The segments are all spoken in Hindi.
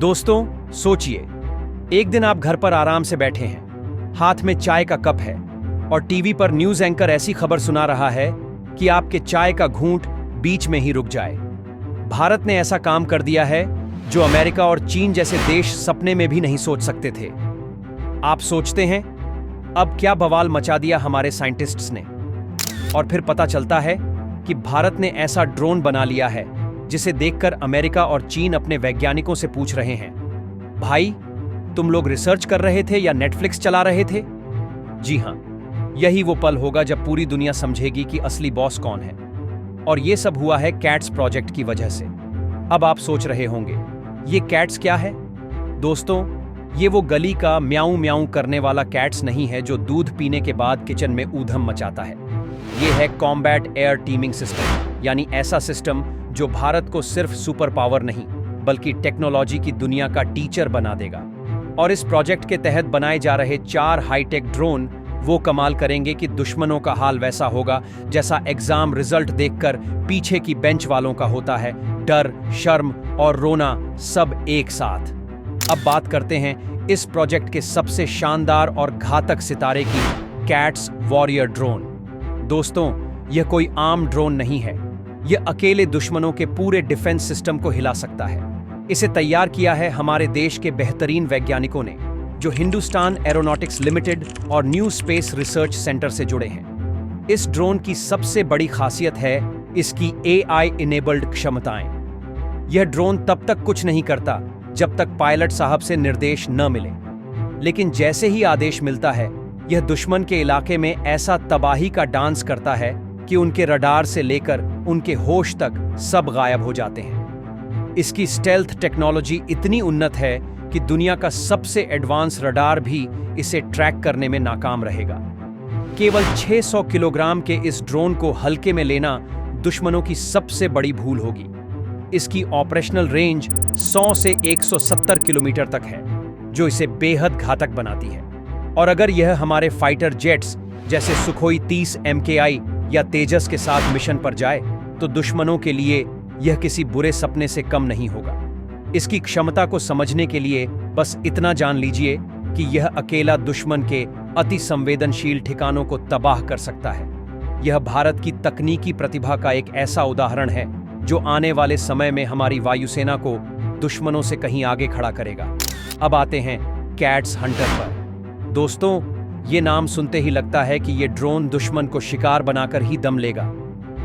दोस्तों सोचिए, एक दिन आप घर पर आराम से बैठे हैं, हाथ में चाय का कप है और टीवी पर न्यूज एंकर ऐसी खबर सुना रहा है कि आपके चाय का घूंट बीच में ही रुक जाए। भारत ने ऐसा काम कर दिया है जो अमेरिका और चीन जैसे देश सपने में भी नहीं सोच सकते थे। आप सोचते हैं अब क्या बवाल मचा दिया हमारे साइंटिस्ट्स ने, और फिर पता चलता है कि भारत ने ऐसा ड्रोन बना लिया है जिसे देखकर अमेरिका और चीन अपने वैज्ञानिकों से पूछ रहे हैं, भाई तुम लोग रिसर्च कर रहे थे या नेटफ्लिक्स चला रहे थे? जी हां, यही वो पल होगा जब पूरी दुनिया समझेगी कि असली बॉस कौन है। और ये सब हुआ है कैट्स प्रोजेक्ट की वजह से। अब आप सोच रहे होंगे ये कैट्स क्या है? दोस्तों, ये वो गली का म्याऊं म्याऊं करने वाला कैट्स नहीं है जो दूध पीने के बाद किचन में ऊधम मचाता है। ये है कॉम्बैट एयर टीमिंग सिस्टम, यानी ऐसा सिस्टम जो भारत को सिर्फ सुपर पावर नहीं बल्कि टेक्नोलॉजी की दुनिया का टीचर बना देगा। और इस प्रोजेक्ट के तहत बनाए जा रहे 4 हाईटेक ड्रोन वो कमाल करेंगे कि दुश्मनों का हाल वैसा होगा जैसा एग्जाम रिजल्ट देखकर पीछे की बेंच वालों का होता है, डर, शर्म और रोना सब एक साथ। अब बात करते हैं इस प्रोजेक्ट के सबसे शानदार और घातक सितारे की, कैट्स वॉरियर ड्रोन। दोस्तों, यह कोई आम ड्रोन नहीं है, यह अकेले दुश्मनों के पूरे डिफेंस सिस्टम को हिला सकता है। इसे तैयार किया है हमारे देश के बेहतरीन वैज्ञानिकों ने, जो हिंदुस्तान एरोनॉटिक्स लिमिटेड और न्यू स्पेस रिसर्च सेंटर से जुड़े हैं। इस ड्रोन की सबसे बड़ी खासियत है इसकी AI इनेबल्ड क्षमताएं। यह ड्रोन तब तक कुछ नहीं करता जब तक पायलट साहब से निर्देश न मिले, लेकिन जैसे ही आदेश मिलता है यह दुश्मन के इलाके में ऐसा तबाही का डांस करता है कि उनके रडार से लेकर उनके होश तक सब गायब हो जाते हैं। इसकी स्टेल्थ टेक्नोलॉजी इतनी उन्नत है कि दुनिया का सबसे एडवांस रडार भी इसे ट्रैक करने में नाकाम रहेगा। केवल 600 किलोग्राम के इस ड्रोन को हल्के में लेना दुश्मनों की सबसे बड़ी भूल होगी। इसकी ऑपरेशनल रेंज 100 से 170 किलोमीटर तक है, जो इसे बेहद घातक बनाती है। और अगर यह हमारे फाइटर जेट्स जैसे सुखोई 30 MKI या तेजस के साथ मिशन पर जाए तो दुश्मनों के लिए यह किसी बुरे सपने से कम नहीं होगा। इसकी क्षमता को समझने के लिए बस इतना जान लीजिए कि यह अकेला दुश्मन के अति संवेदनशील ठिकानों को तबाह कर सकता है। यह भारत की तकनीकी प्रतिभा का एक ऐसा उदाहरण है जो आने वाले समय में हमारी वायुसेना को दुश्मनों से कहीं आगे खड़ा करेगा। अब आते हैं कैट्स हंटर पर। दोस्तों, ये नाम सुनते ही लगता है कि ये ड्रोन दुश्मन को शिकार बनाकर ही दम लेगा।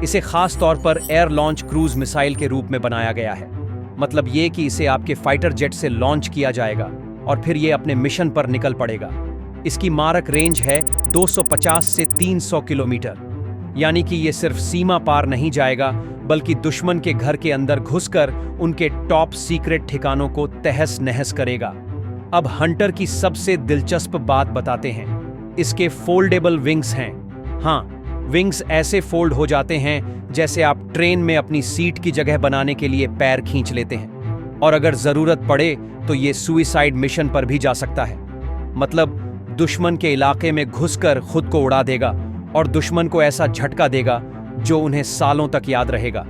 इसे खास तौर पर एयर लॉन्च क्रूज मिसाइल के रूप में बनाया गया है। मतलब ये कि इसे आपके फाइटर जेट से लॉन्च किया जाएगा और फिर ये अपने मिशन पर निकल पड़ेगा। इसकी मारक रेंज है 250 से 300 किलोमीटर, यानी कि ये सिर्फ सीमा पार नहीं जाएगा बल्कि दुश्मन के घर के अंदर घुसकर उनके टॉप सीक्रेट ठिकानों को तहस नहस करेगा। अब हंटर की सबसे दिलचस्प बात बताते हैं। इसके फोल्डेबल विंग्स हैं। हाँ, विंग्स ऐसे फोल्ड हो जाते हैं जैसे आप ट्रेन में अपनी सीट की जगह बनाने के लिए पैर खींच लेते हैं। और अगर जरूरत पड़े तो ये सुइसाइड मिशन पर भी जा सकता है। मतलब दुश्मन के इलाके में घुसकर खुद को उड़ा देगा और दुश्मन को ऐसा झटका देगा जो उन्हें सालों तक याद रहेगा।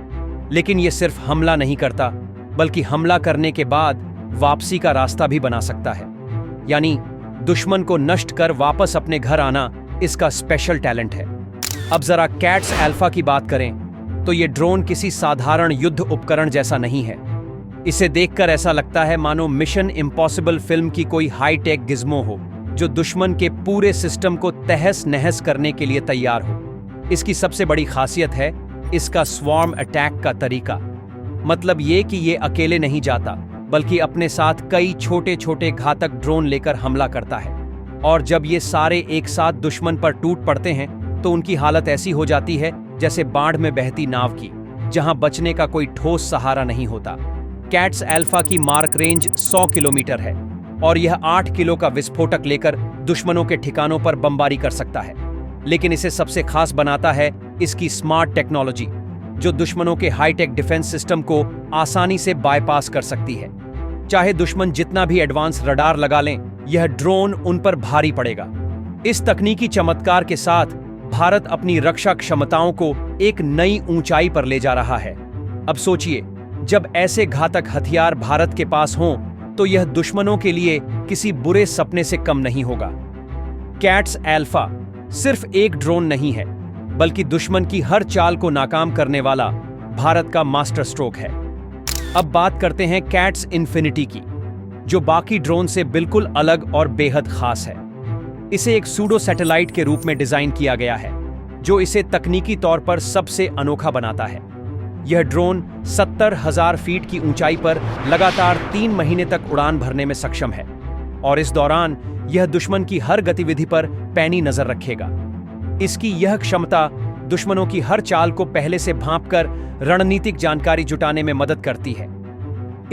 लेकिन ये सिर्फ हमला नहीं करता बल्कि हमला करने के बाद वापसी का रास्ता भी बना सकता है। यानी दुश्मन को नष्ट कर वापस अपने घर आना इसका स्पेशल टैलेंट है। अब जरा कैट्स अल्फा की बात करें तो ये ड्रोन किसी साधारण युद्ध उपकरण जैसा नहीं है। इसे देखकर ऐसा लगता है मानो मिशन इम्पॉसिबल फिल्म की कोई हाईटेक गिज्मो हो जो दुश्मन के पूरे सिस्टम को तहस नहस करने के लिए तैयार हो। इसकी सबसे बड़ी खासियत है इसका स्वॉर्म अटैक का तरीका। मतलब ये कि ये अकेले नहीं जाता बल्कि अपने साथ कई छोटे छोटे घातक ड्रोन लेकर हमला करता है। और जब ये सारे एक साथ दुश्मन पर टूट पड़ते हैं तो उनकी हालत ऐसी हो जाती है जैसे बाढ़ में बहती नाव की, जहां बचने का कोई ठोस सहारा नहीं होता। कैट्स अल्फा की मार्क रेंज 100 किलोमीटर है और यह 8 किलो का विस्फोटक लेकर दुश्मनों के ठिकानों पर बमबारी कर सकता है। लेकिन इसे सबसे खास बनाता है इसकी स्मार्ट टेक्नोलॉजी, जो दुश्मनों के हाईटेक डिफेंस सिस्टम को आसानी से बायपास कर सकती है। चाहे दुश्मन जितना भी एडवांस रडार लगा लें, यह ड्रोन उन पर भारी पड़ेगा। इस तकनीकी चमत्कार के साथ भारत अपनी रक्षा क्षमताओं को एक नई ऊंचाई पर ले जा रहा है। अब सोचिए, जब ऐसे घातक हथियार भारत के पास हों तो यह दुश्मनों के लिए किसी बुरे सपने से कम नहीं होगा। कैट्स अल्फा सिर्फ एक ड्रोन नहीं है, बल्कि दुश्मन की हर चाल को नाकाम करने वाला भारत का मास्टर स्ट्रोक है। अब बात करते हैं कैट्स इन्फिनिटी की, जो बाकी ड्रोन से बिल्कुल अलग और बेहद खास है। इसे एक सूडो सैटेलाइट के रूप में डिजाइन किया गया है, जो इसे तकनीकी तौर पर सबसे अनोखा बनाता है। यह ड्रोन 70,000 फीट की ऊंचाई पर लगातार 3 महीने तक उड़ान भरने में सक्षम है और इस दौरान यह दुश्मन की हर गतिविधि पर पैनी नजर रखेगा। इसकी यह क्षमता दुश्मनों की हर चाल को पहले से भांपकर रणनीतिक जानकारी जुटाने में मदद करती है।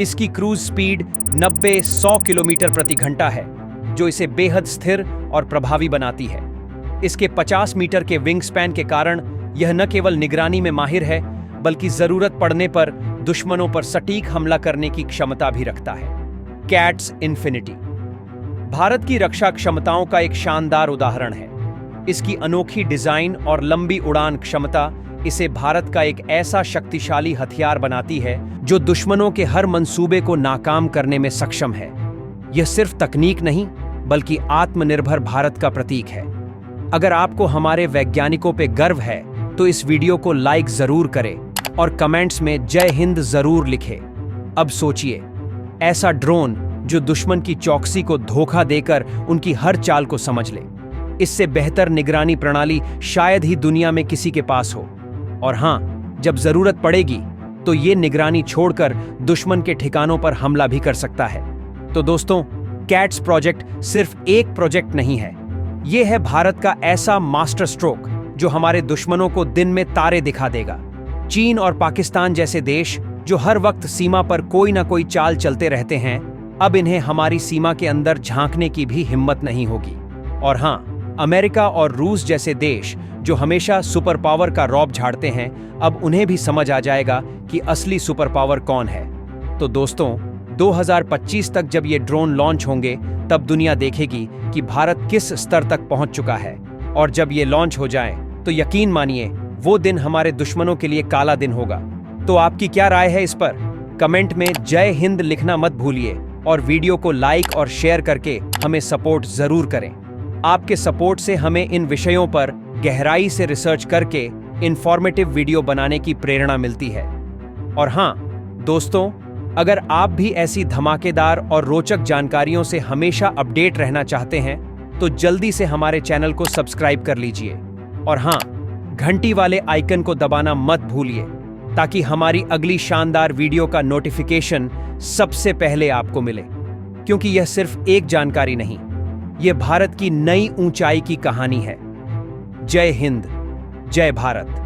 इसकी क्रूज स्पीड 90-100 किलोमीटर प्रति घंटा है, जो इसे बेहद स्थिर और प्रभावी बनाती है। इसके 50 मीटर के विंग स्पैन के कारण यह न केवल निगरानी में माहिर है, बल्कि जरूरत पड़ने पर दुश्मनों पर सटीक हमला करने की क्षमता भी रखता है। कैट्स इन्फिनिटी भारत की रक्षा क्षमताओं का एक शानदार उदाहरण है। इसकी अनोखी डिजाइन और लंबी उड़ान क्षमता इसे भारत का एक ऐसा शक्तिशाली हथियार बनाती है जो दुश्मनों के हर मंसूबे को नाकाम करने में सक्षम है। यह सिर्फ तकनीक नहीं, बल्कि आत्मनिर्भर भारत का प्रतीक है। अगर आपको हमारे वैज्ञानिकों पे गर्व है, तो इस वीडियो को लाइक जरूर करें और कमेंट्स में जय हिंद जरूर लिखें। अब सोचिए, ऐसा ड्रोन जो दुश्मन की चौकसी को धोखा देकर उनकी हर चाल को समझ ले। इससे बेहतर निगरानी प्रणाली शायद ही दुनिया में किसी के पास हो। और हां, जब जरूरत पड़ेगी तो ये निगरानी छोड़कर दुश्मन के ठिकानों पर हमला भी कर सकता है। तो दोस्तों, कैट्स प्रोजेक्ट सिर्फ एक प्रोजेक्ट नहीं है, ये है भारत का ऐसा मास्टर स्ट्रोक जो हमारे दुश्मनों को दिन में तारे दिखा देगा। चीन और पाकिस्तान जैसे देश जो हर वक्त सीमा पर कोई ना कोई चाल चलते रहते हैं, अब इन्हें हमारी सीमा के अंदर झांकने की भी हिम्मत नहीं होगी। और हां, अमेरिका और रूस जैसे देश जो हमेशा सुपर पावर का रौब झाड़ते हैं, अब उन्हें भी समझ आ जाएगा कि असली सुपर पावर कौन है। तो दोस्तों, 2025 तक जब ये ड्रोन लॉन्च होंगे, तब दुनिया देखेगी कि भारत किस स्तर तक पहुंच चुका है। और जब ये लॉन्च हो जाएं, तो यकीन मानिए, वो दिन हमारे दुश्मनों के लिए काला दिन होगा। तो आपकी क्या राय है इस पर? कमेंट में जय हिंद लिखना मत भूलिए और वीडियो को लाइक और शेयर करके हमें सपोर्ट जरूर करें। आपके सपोर्ट से हमें इन विषयों पर गहराई से रिसर्च करके इंफॉर्मेटिव वीडियो बनाने की प्रेरणा मिलती है। और हां दोस्तों, अगर आप भी ऐसी धमाकेदार और रोचक जानकारियों से हमेशा अपडेट रहना चाहते हैं, तो जल्दी से हमारे चैनल को सब्सक्राइब कर लीजिए। और हां, घंटी वाले आइकन को दबाना मत भूलिए, ताकि हमारी अगली शानदार वीडियो का नोटिफिकेशन सबसे पहले आपको मिले। क्योंकि यह सिर्फ एक जानकारी नहीं, यह भारत की नई ऊंचाई की कहानी है। जय हिंद, जय भारत।